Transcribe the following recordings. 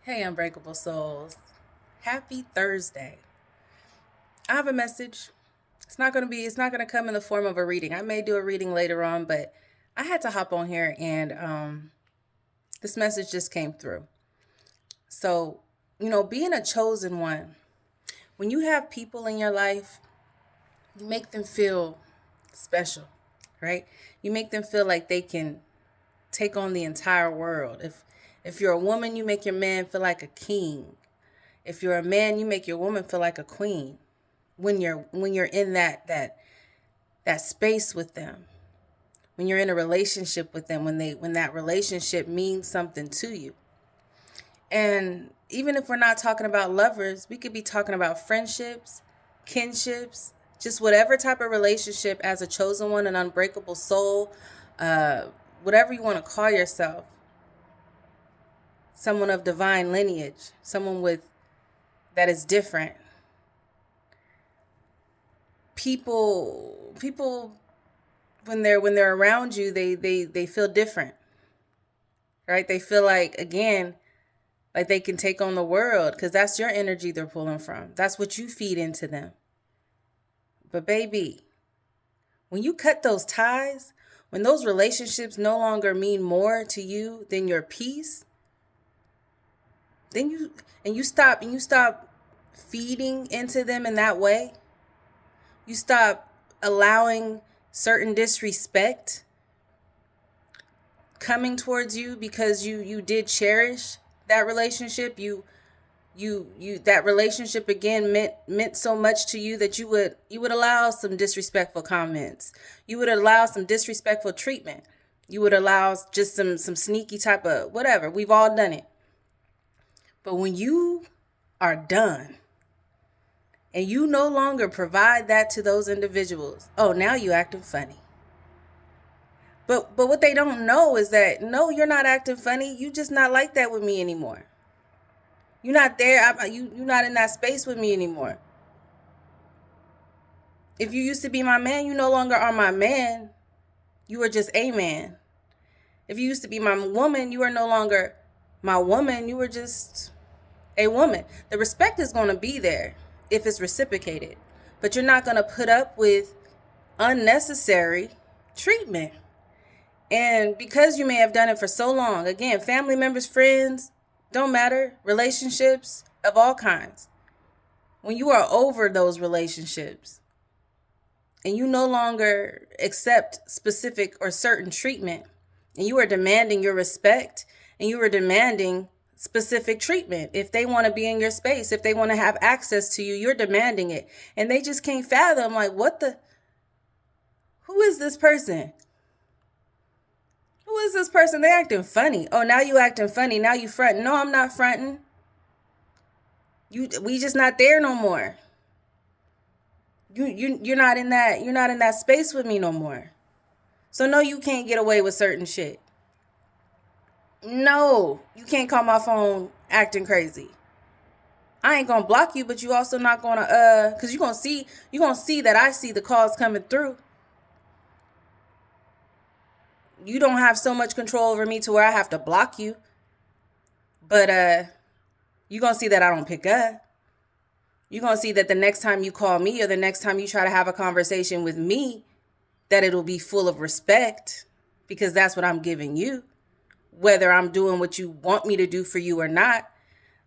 Hey, Unbreakable Souls. Happy Thursday. I have a message. It's not gonna come in the form of a reading. I may do a reading later on, but I had to hop on here and this message just came through. So, being a chosen one, when you have people in your life, you make them feel special, right? You make them feel like they can take on the entire world. If you're a woman, you make your man feel like a king. If you're a man, you make your woman feel like a queen when you're in that space with them. When you're in a relationship with them, when that relationship means something to you. And even if we're not talking about lovers, we could be talking about friendships, kinships, just whatever type of relationship as a chosen one, an unbreakable soul, uh, whatever you want to call yourself. Someone of divine lineage, someone with that is different. People when they're around you, they feel different, right? They feel like, again, like they can take on the world because that's your energy they're pulling from. That's what you feed into them. But baby, when you cut those ties, when those relationships no longer mean more to you than your peace, then you stop feeding into them in that way. You stop allowing certain disrespect coming towards you because you did cherish that relationship. You that relationship again meant so much to you that you would allow some disrespectful comments. You would allow some disrespectful treatment. You would allow just some sneaky type of whatever. We've all done it. But when you are done and you no longer provide that to those individuals, oh, now you acting funny. But what they don't know is that, no, you're not acting funny. You just not like that with me anymore. You're not there. You're not in that space with me anymore. If you used to be my man, you no longer are my man. You are just a man. If you used to be my woman, you are no longer my woman. You were just a woman. The respect is going to be there if it's reciprocated. But you're not going to put up with unnecessary treatment. And because you may have done it for so long, again, family members, friends, don't matter, relationships of all kinds. When you are over those relationships and you no longer accept specific or certain treatment, and you are demanding your respect and you are demanding specific treatment. If they want to be in your space, if they want to have access to you, you're demanding it. And they just can't fathom, like, who is this person? Who is this person? They acting funny. Oh, now you acting funny. Now you fronting. No, I'm not fronting. We just not there no more. You're not in that space with me no more. So no, you can't get away with certain shit. No, you can't call my phone acting crazy. I ain't gonna block you, but you also not gonna cause you're gonna see that I see the calls coming through. You don't have so much control over me to where I have to block you. But you're gonna see that I don't pick up. You're gonna see that the next time you call me or the next time you try to have a conversation with me, that it'll be full of respect because that's what I'm giving you, whether I'm doing what you want me to do for you or not.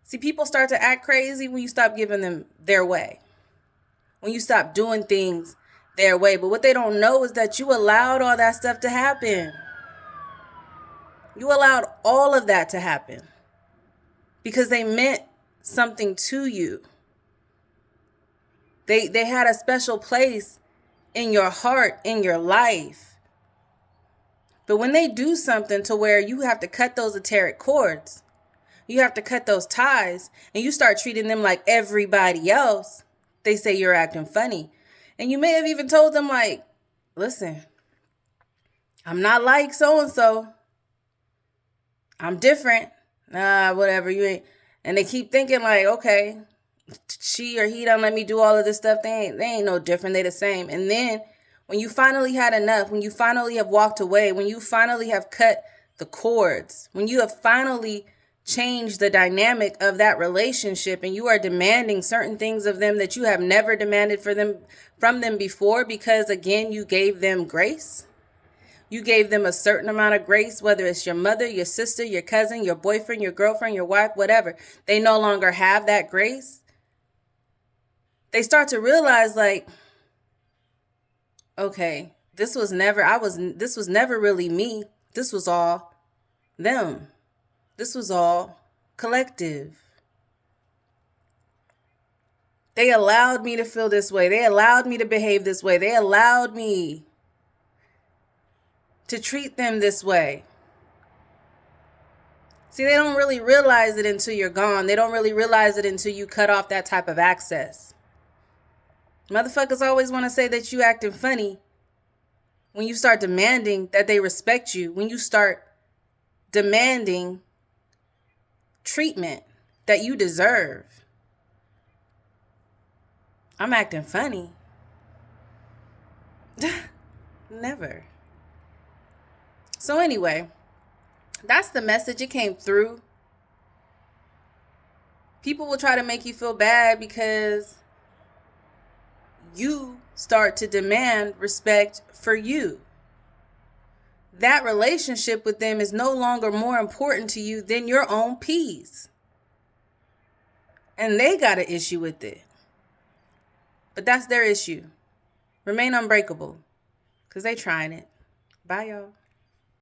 See, people start to act crazy when you stop giving them their way, when you stop doing things their way. But what they don't know is that you allowed all that stuff to happen. You allowed all of that to happen because they meant something to you. They had a special place in your heart, in your life. But when they do something to where you have to cut those etheric cords, you have to cut those ties, and you start treating them like everybody else, they say you're acting funny. And you may have even told them, like, listen, I'm not like so-and-so. I'm different. Nah, whatever, you ain't. And they keep thinking like, okay, she or he don't let me do all of this stuff. They ain't no different. They the same. And then when you finally had enough, when you finally have walked away, when you finally have cut the cords, when you have finally change the dynamic of that relationship, and you are demanding certain things of them that you have never demanded from them before, because again, you gave them grace. You gave them a certain amount of grace, whether it's your mother, your sister, your cousin, your boyfriend, your girlfriend, your wife, whatever. They no longer have that grace. They start to realize, like, okay, this was never really me. This was all them. This was all collective. They allowed me to feel this way. They allowed me to behave this way. They allowed me to treat them this way. See, they don't really realize it until you're gone. They don't really realize it until you cut off that type of access. Motherfuckers always want to say that you acting funny when you start demanding that they respect you, when you start demanding treatment that you deserve. I'm acting funny. Never. So anyway, that's the message. It came through. People will try to make you feel bad because you start to demand respect for you. That relationship with them is no longer more important to you than your own peace. And they got an issue with it. But that's their issue. Remain unbreakable, because they trying it. Bye, y'all.